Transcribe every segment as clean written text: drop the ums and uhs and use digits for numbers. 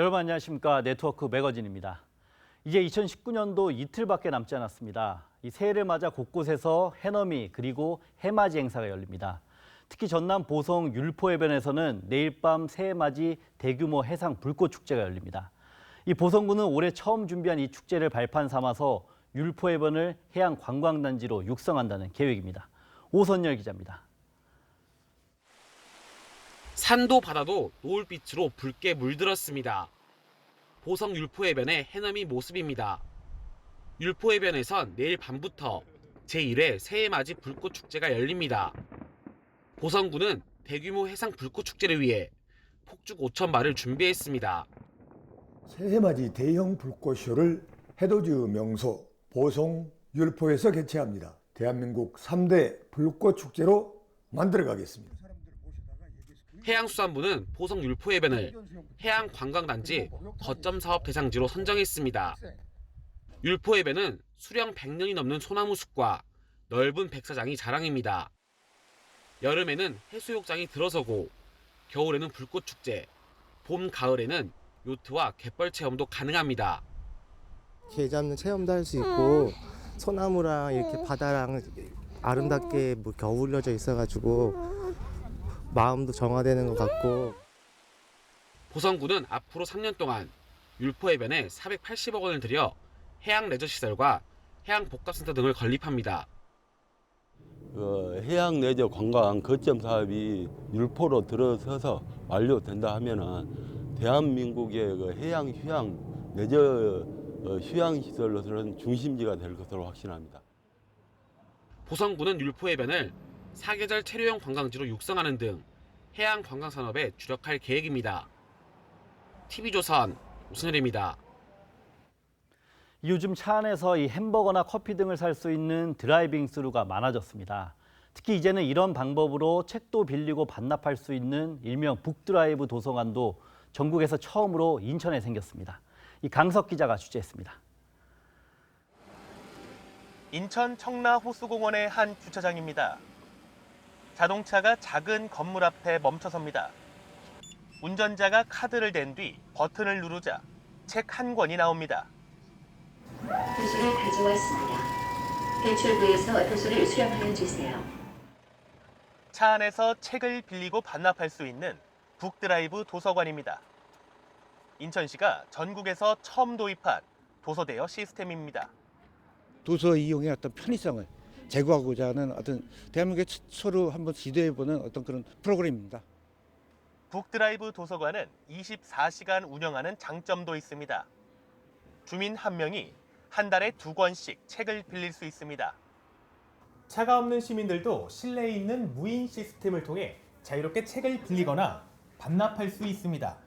여러분 안녕하십니까. 네트워크 매거진입니다. 이제 2019년도 이틀밖에 남지 않았습니다. 이 새해를 맞아 곳곳에서 해넘이 그리고 해맞이 행사가 열립니다. 특히 전남 보성 율포해변에서는 내일 밤 새해맞이 대규모 해상 불꽃 축제가 열립니다. 이 보성군은 올해 처음 준비한 이 축제를 발판 삼아서 율포해변을 해양 관광단지로 육성한다는 계획입니다. 오선열 기자입니다. 산도 바다도 노을빛으로 붉게 물들었습니다. 보성 율포해변의 해넘이 모습입니다. 율포해변에선 내일 밤부터 제1회 새해맞이 불꽃축제가 열립니다. 보성군은 대규모 해상 불꽃축제를 위해 폭죽 5천 발을 준비했습니다. 새해맞이 대형 불꽃쇼를 해돋이 명소 보성 율포에서 개최합니다. 대한민국 3대 불꽃축제로 만들어가겠습니다. 해양수산부는 보성 율포해변을 해양관광단지 거점사업 대상지로 선정했습니다. 율포해변은 수령 100년이 넘는 소나무 숲과 넓은 백사장이 자랑입니다. 여름에는 해수욕장이 들어서고 겨울에는 불꽃축제, 봄, 가을에는 요트와 갯벌 체험도 가능합니다. 게 잡는 체험도 할 수 있고 소나무랑 이렇게 바다랑 아름답게 겨울려져 있어가지고 마음도 정화되는 것 같고. 보성군은 앞으로 3년 동안 율포해변에 480억 원을 들여 해양 레저 시설과 해양 복합센터 등을 건립합니다. 해양 레저 관광 거점 사업이 율포로 들어서서 완료된다 하면은 대한민국의 해양 휴양 레저 휴양 시설로서는 중심지가 될 것으로 확신합니다. 보성군은 율포해변을 사계절 체류형 관광지로 육성하는 등 해양 관광 산업에 주력할 계획입니다. TV조선 오선열입니다. 요즘 차 안에서 이 햄버거나 커피 등을 살 수 있는 드라이빙 스루가 많아졌습니다. 특히 이제는 이런 방법으로 책도 빌리고 반납할 수 있는 일명 북드라이브 도서관도 전국에서 처음으로 인천에 생겼습니다. 이 강석 기자가 취재했습니다. 인천 청라 호수공원의 한 주차장입니다. 자동차가 작은 건물 앞에 멈춰섭니다. 운전자가 카드를 댄 뒤 버튼을 누르자 책 한 권이 나옵니다. 도서를 가져왔습니다. 대출부에서 도서를 수령하여 주세요. 차 안에서 책을 빌리고 반납할 수 있는 북드라이브 도서관입니다. 인천시가 전국에서 처음 도입한 도서 대여 시스템입니다. 도서 이용의 어떤 편의성을 제고하고자 하는 어떤 대한민국의 최초로 한번 시도해보는 어떤 그런 프로그램입니다. 북드라이브 도서관은 24시간 운영하는 장점도 있습니다. 주민 한 명이 한 달에 2권씩 책을 빌릴 수 있습니다. 차가 없는 시민들도 실내에 있는 무인 시스템을 통해 자유롭게 책을 빌리거나 반납할 수 있습니다.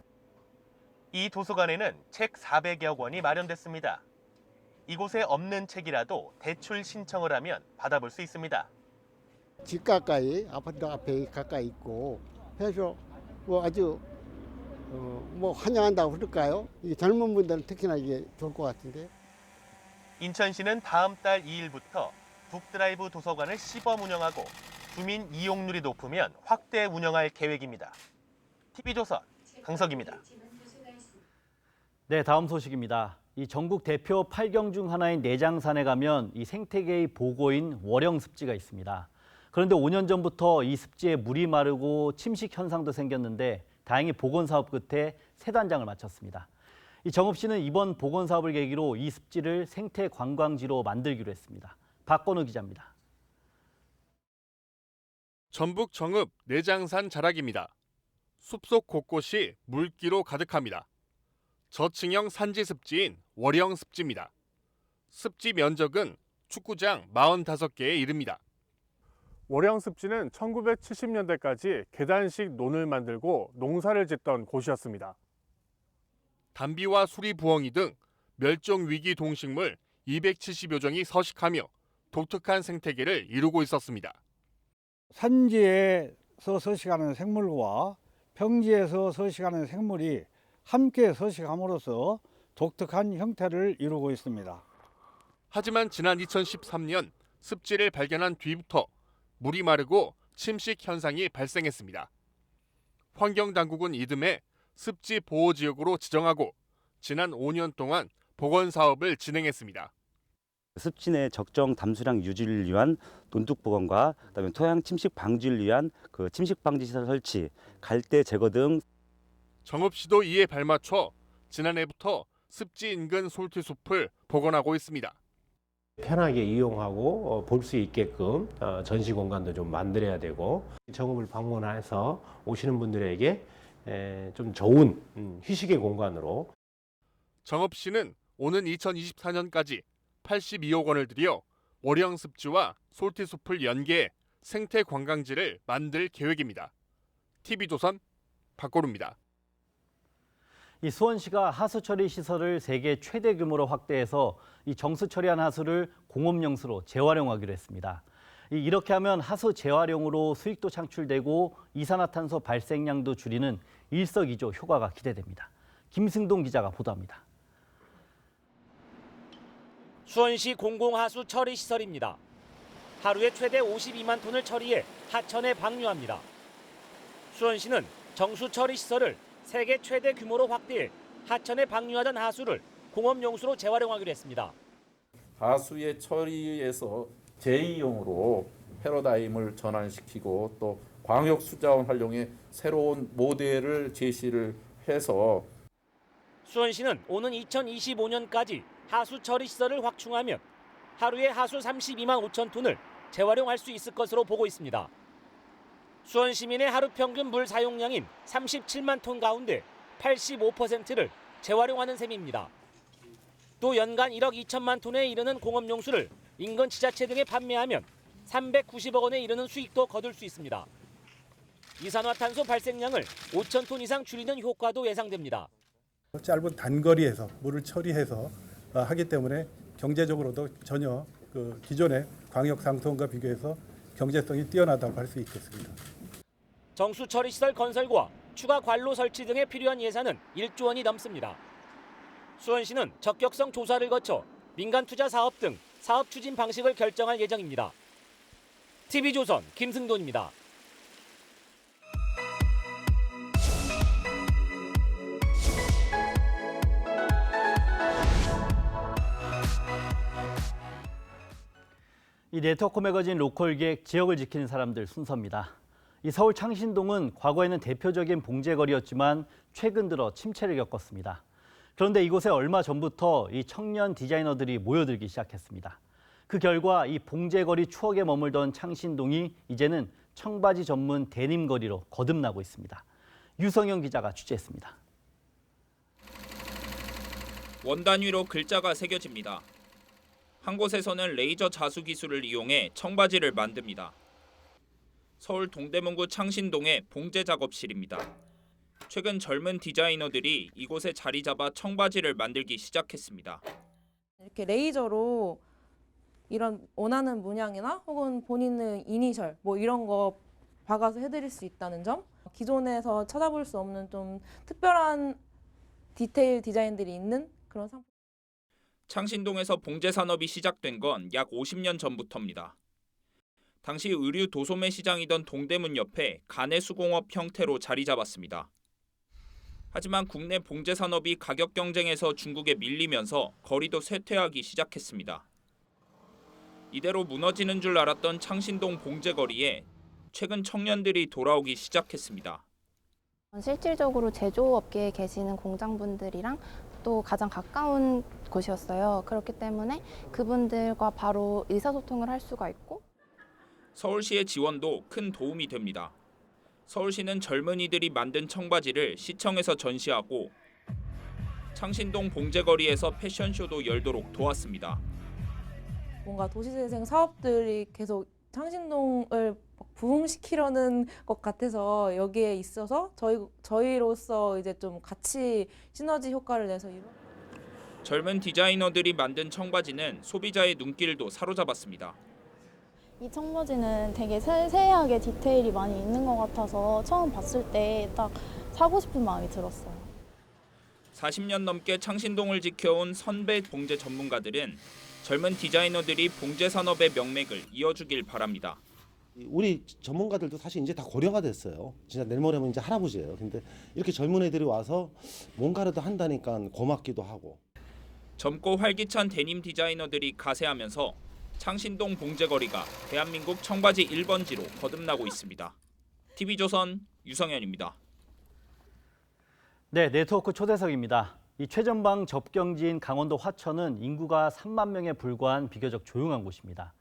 이 도서관에는 책 400여 권이 마련됐습니다. 이곳에 없는 책이라도 대출 신청을 하면 받아볼 수 있습니다. 집 가까이, 아파트 앞에 가까이 있고 해서 아주 환영한다고 그럴까요? 이게 젊은 분들은 특히나 이게 좋을 것 같은데. 인천시는 다음 달 2일부터 북드라이브 도서관을 시범 운영하고 주민 이용률이 높으면 확대 운영할 계획입니다. TV조선 강석입니다. 네, 다음 소식입니다. 이 전국 대표 8경 중 하나인 내장산에 가면 이 생태계의 보고인 월영 습지가 있습니다. 그런데 5년 전부터 이 습지에 물이 마르고 침식 현상도 생겼는데 다행히 복원 사업 끝에 새 단장을 마쳤습니다. 이 정읍 씨는 이번 복원 사업을 계기로 이 습지를 생태 관광지로 만들기로 했습니다. 박건우 기자입니다. 전북 정읍 내장산 자락입니다. 숲속 곳곳이 물기로 가득합니다. 저층형 산지 습지인 월영 습지입니다. 습지 면적은 축구장 45개에 이릅니다. 월영 습지는 1970년대까지 계단식 논을 만들고 농사를 짓던 곳이었습니다. 담비와 수리 부엉이 등 멸종 위기 동식물 270여 종이 서식하며 독특한 생태계를 이루고 있었습니다. 산지에서 서식하는 생물과 평지에서 서식하는 생물이 함께 서식함으로써 독특한 형태를 이루고 있습니다. 하지만 지난 2013년 습지를 발견한 뒤부터 물이 마르고 침식 현상이 발생했습니다. 환경당국은 이듬해 습지 보호 지역으로 지정하고 지난 5년 동안 복원 사업을 진행했습니다. 습지 내 적정 담수량 유지를 위한 논둑 복원과 그다음에 토양 침식 방지를 위한 그 침식 방지 시설 설치, 갈대 제거 등. 정읍시도 이에 발맞춰 지난해부터 습지 인근 솔티숲을 복원하고 있습니다. 편하게 이용하고 볼 수 있게끔 전시 공간도 좀 만들어야 되고, 정읍을 방문해서 오시는 분들에게 좀 좋은 휴식의 공간으로. 정읍시는 오는 2024년까지 82억 원을 들여 월영 습지와 솔티숲을 연계해 생태 관광지를 만들 계획입니다. TV조선 박고루입니다. 이 수원시가 하수 처리 시설을 세계 최대 규모로 확대해서 이 정수 처리한 하수를 공업용수로 재활용하기로 했습니다. 이렇게 하면 하수 재활용으로 수익도 창출되고 이산화탄소 발생량도 줄이는 일석이조 효과가 기대됩니다. 김승동 기자가 보도합니다. 수원시 공공하수 처리 시설입니다. 하루에 최대 52만 톤을 처리해 하천에 방류합니다. 수원시는 정수 처리 시설을 세계 최대 규모로 확대해 하천에 방류하던 하수를 공업용수로 재활용하기로 했습니다. 하수의 처리에서 재이용으로 패러다임을 전환시키고 또 광역 수자원 활용의 새로운 모델을 제시를 해서 수원시는 오는 2025년까지 하수 처리 시설을 확충하면 하루에 하수 32만 5천 톤을 재활용할 수 있을 것으로 보고 있습니다. 수원 시민의 하루 평균 물 사용량인 37만 톤 가운데 85%를 재활용하는 셈입니다. 또 연간 1억 2천만 톤에 이르는 공업용수를 인근 지자체 등에 판매하면 390억 원에 이르는 수익도 거둘 수 있습니다. 이산화탄소 발생량을 5천 톤 이상 줄이는 효과도 예상됩니다. 짧은 단거리에서 물을 처리해서 하기 때문에 경제적으로도 전혀 기존의 광역 상수원과 비교해서 경제성이 뛰어나다고 할 수 있겠습니다. 정수 처리 시설 건설과 추가 관로 설치 등에 필요한 예산은 1조 원이 넘습니다. 수원시는 적격성 조사를 거쳐 민간 투자 사업 등 사업 추진 방식을 결정할 예정입니다. TV조선 김승돈입니다. 이 네트워크 매거진 로컬 기획 지역을 지키는 사람들 순서입니다. 이 서울 창신동은 과거에는 대표적인 봉제거리였지만 최근 들어 침체를 겪었습니다. 그런데 이곳에 얼마 전부터 이 청년 디자이너들이 모여들기 시작했습니다. 그 결과 이 봉제거리 추억에 머물던 창신동이 이제는 청바지 전문 데님거리로 거듭나고 있습니다. 유성영 기자가 취재했습니다. 원단 위로 글자가 새겨집니다. 한 곳에서는 레이저 자수 기술을 이용해 청바지를 만듭니다. 서울 동대문구 창신동의 봉제 작업실입니다. 최근 젊은 디자이너들이 이곳에 자리 잡아 청바지를 만들기 시작했습니다. 이렇게 레이저로 이런 원하는 문양이나 혹은 본인의 이니셜 뭐 이런 거 박아서 해드릴 수 있다는 점, 기존에서 찾아볼 수 없는 좀 특별한 디테일 디자인들이 있는 그런 상품. 창신동에서 봉제 산업이 시작된 건 약 50년 전부터입니다. 당시 의류 도소매 시장이던 동대문 옆에 가내수공업 형태로 자리 잡았습니다. 하지만 국내 봉제 산업이 가격 경쟁에서 중국에 밀리면서 거리도 쇠퇴하기 시작했습니다. 이대로 무너지는 줄 알았던 창신동 봉제거리에 최근 청년들이 돌아오기 시작했습니다. 실질적으로 제조업계에 계시는 공장분들이랑 또 가장 가까운 곳이었어요. 그렇기 때문에 그분들과 바로 의사소통을 할 수가 있고 서울시의 지원도 큰 도움이 됩니다. 서울시는 젊은이들이 만든 청바지를 시청에서 전시하고 창신동 봉제거리에서 패션쇼도 열도록 도왔습니다. 뭔가 도시재생 사업들이 계속 창신동을 부흥시키려는 것 같아서 여기에 있어서 저희로서 이제 좀 같이 시너지 효과를 내서 젊은 디자이너들이 만든 청바지는 소비자의 눈길도 사로잡았습니다. 이 청바지는 되게 세세하게 디테일이 많이 있는 것 같아서 처음 봤을 때 딱 사고 싶은 마음이 들었어요. 40년 넘게 창신동을 지켜온 선배 봉제 전문가들은 젊은 디자이너들이 봉제 산업의 명맥을 이어주길 바랍니다. 우리 전문가들도 사실 이제 다 고령화 됐어요. 진짜 내일 모레면 이제 할아버지예요. 근데 이렇게 젊은 애들이 와서 뭔가라도 한다니까 고맙기도 하고. 젊고 활기찬 데님 디자이너들이 가세하면서 창신동 봉제거리가 대한민국 청바지 1번지로 거듭나고 있습니다. TV조선 유성현입니다. 네, 네트워크 초대석입니다. 이 최전방 접경지인 강원도 화천은 인구가 3만 명에 불과한 비교적 조용한 곳입니다.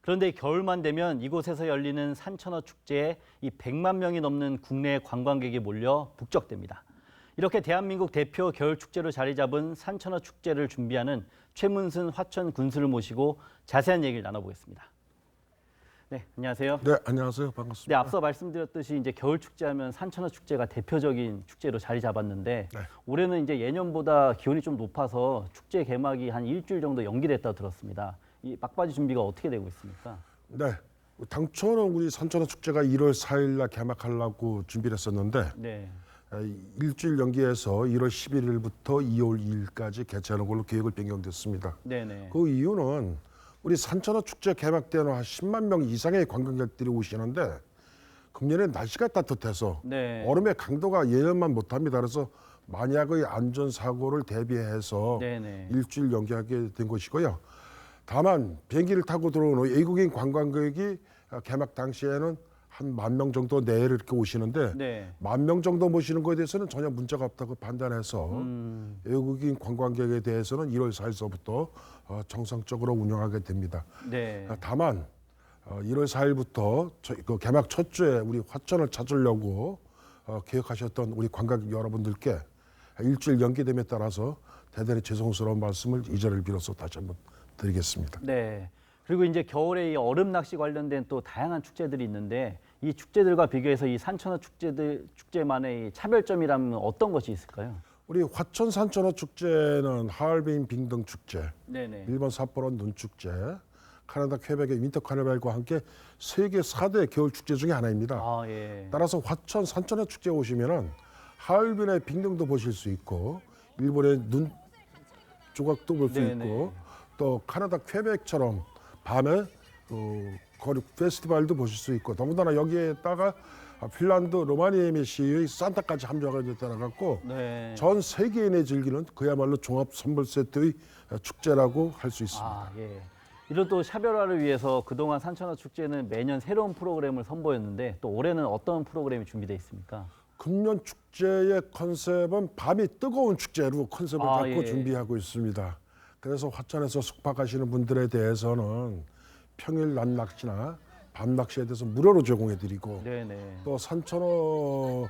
그런데 겨울만 되면 이곳에서 열리는 산천어 축제에 이 100만 명이 넘는 국내 관광객이 몰려 북적댑니다. 이렇게 대한민국 대표 겨울 축제로 자리 잡은 산천어 축제를 준비하는 최문순 화천 군수를 모시고 자세한 얘기를 나눠보겠습니다. 네, 안녕하세요. 네, 안녕하세요. 반갑습니다. 네, 앞서 말씀드렸듯이 이제 겨울 축제하면 산천어 축제가 대표적인 축제로 자리 잡았는데 올해는 이제 예년보다 기온이 좀 높아서 축제 개막이 한 일주일 정도 연기됐다고 들었습니다. 이 막바지 준비가 어떻게 되고 있습니까? 네, 당초는 우리 산천어 축제가 1월 4일 날 개막하려고 준비를 했었는데 네. 일주일 연기해서 1월 11일부터 2월 2일까지 개최하는 걸로 계획을 변경됐습니다. 네네. 그 이유는 우리 산천어 축제 개막 때는 한 10만 명 이상의 관광객들이 오시는데 금년에 날씨가 따뜻해서 네. 얼음의 강도가 예년만 못합니다. 그래서 만약의 안전사고를 대비해서 네네. 일주일 연기하게 된 것이고요. 다만 비행기를 타고 들어오는 외국인 관광객이 개막 당시에는 한 10,000명 정도 내외로 이렇게 오시는데 네. 10,000명 정도 모시는 것에 대해서는 전혀 문제가 없다고 판단해서 외국인 관광객에 대해서는 1월 4일서부터 정상적으로 운영하게 됩니다. 네. 다만 1월 4일부터 그 개막 첫 주에 우리 화천을 찾으려고 계획하셨던 우리 관광객 여러분들께 일주일 연기됨에 따라서 대단히 죄송스러운 말씀을 이 자리를 빌어서 다시 한번 드리겠습니다. 네. 그리고 이제 겨울에 이 얼음 낚시 관련된 또 다양한 축제들이 있는데 이 축제들과 비교해서 이 산천어 축제만의 이 차별점이라면 어떤 것이 있을까요? 우리 화천 산천어 축제는 하얼빈 빙등 축제, 네네. 일본 삿포로 눈 축제, 캐나다 퀘벡의 윈터 카니발과 함께 세계 4대 겨울 축제 중에 하나입니다. 아, 예. 따라서 화천 산천어 축제 오시면은 하얼빈의 빙등도 보실 수 있고 일본의 눈 조각도 볼 수 네네. 있고 또 캐나다 퀘벡처럼 밤에 거리 페스티벌도 보실 수 있고 더군다나 여기에다가 핀란드 로마니에미시의 산타까지 함정하게 따라갖고 네. 전 세계인이 즐기는 그야말로 종합 선물 세트의 축제라고 할 수 있습니다. 아, 예. 이런 또 차별화를 위해서 그동안 산천어 축제는 매년 새로운 프로그램을 선보였는데 또 올해는 어떤 프로그램이 준비되어 있습니까? 금년 축제의 컨셉은 밤이 뜨거운 축제로 컨셉을 갖고 예. 준비하고 있습니다. 그래서 화천에서 숙박하시는 분들에 대해서는 평일 낮 낚시나 밤 낚시에 대해서 무료로 제공해드리고 네네. 또 산천어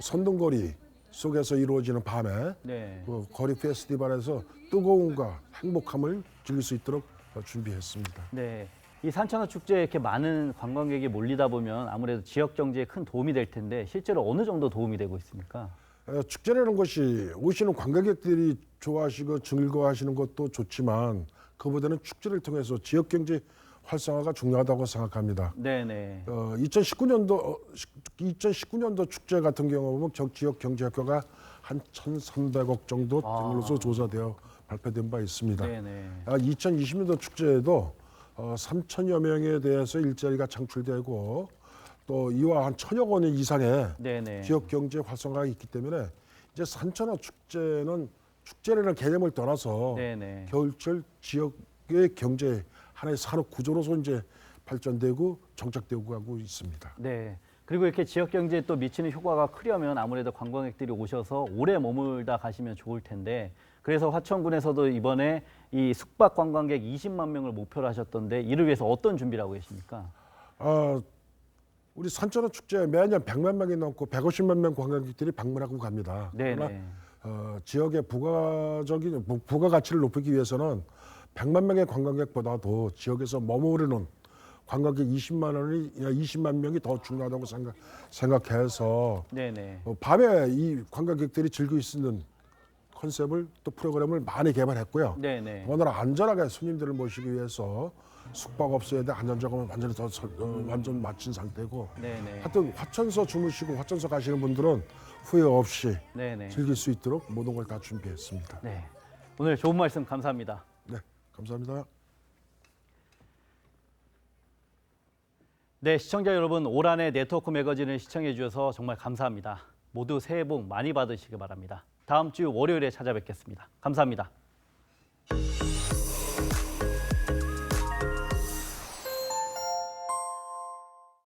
선등거리 속에서 이루어지는 밤에 네. 그 거리 페스티벌에서 뜨거움과 행복함을 즐길 수 있도록 준비했습니다. 네. 이 산천어 축제에 이렇게 많은 관광객이 몰리다 보면 아무래도 지역 경제에 큰 도움이 될 텐데 실제로 어느 정도 도움이 되고 있습니까? 축제라는 것이 오시는 관광객들이 좋아하시고 즐거워하시는 것도 좋지만 그보다는 축제를 통해서 지역 경제 활성화가 중요하다고 생각합니다. 네네. 2019년도 축제 같은 경우 보면 지역 경제 효과가 한 1,300억 정도 등으로서 조사되어 발표된 바 있습니다. 네네. 2020년도 축제에도 3천여 명에 대해서 일자리가 창출되고 또 이와 한 1,000억 원 이상의 네네. 지역 경제 활성화가 있기 때문에 이제 산천어 축제는 축제라는 개념을 떠나서 네네. 겨울철 지역의 경제 하나의 산업 구조로서 이제 발전되고 정착되고 가고 있습니다. 네. 그리고 이렇게 지역 경제에 또 미치는 효과가 크려면 아무래도 관광객들이 오셔서 오래 머물다 가시면 좋을 텐데 그래서 화천군에서도 이번에 이 숙박 관광객 20만 명을 목표로 하셨던데 이를 위해서 어떤 준비를 하고 계십니까? 우리 산천어 축제에 매년 100만 명이 넘고 150만 명 관광객들이 방문하고 갑니다. 네네. 그러나 지역의 부가 가치를 높이기 위해서는 100만 명의 관광객보다도 지역에서 머무르는 관광객 20만 명이 더 중요하다고 생각해서 네네. 밤에 이 관광객들이 즐길 수 있는 컨셉을 또 프로그램을 많이 개발했고요. 네네. 오늘 안전하게 손님들을 모시기 위해서 숙박업소에 대한 안전작업을 완전히 완전 마친 상태고 네네. 하여튼 화천서 주무시고 화천서 가시는 분들은 후회 없이 네네. 즐길 수 있도록 모든 걸 다 준비했습니다. 네. 오늘 좋은 말씀 감사합니다. 네, 감사합니다. 네, 시청자 여러분, 올 한 해 네트워크 매거진을 시청해 주셔서 정말 감사합니다. 모두 새해 복 많이 받으시기 바랍니다. 다음 주 월요일에 찾아뵙겠습니다. 감사합니다.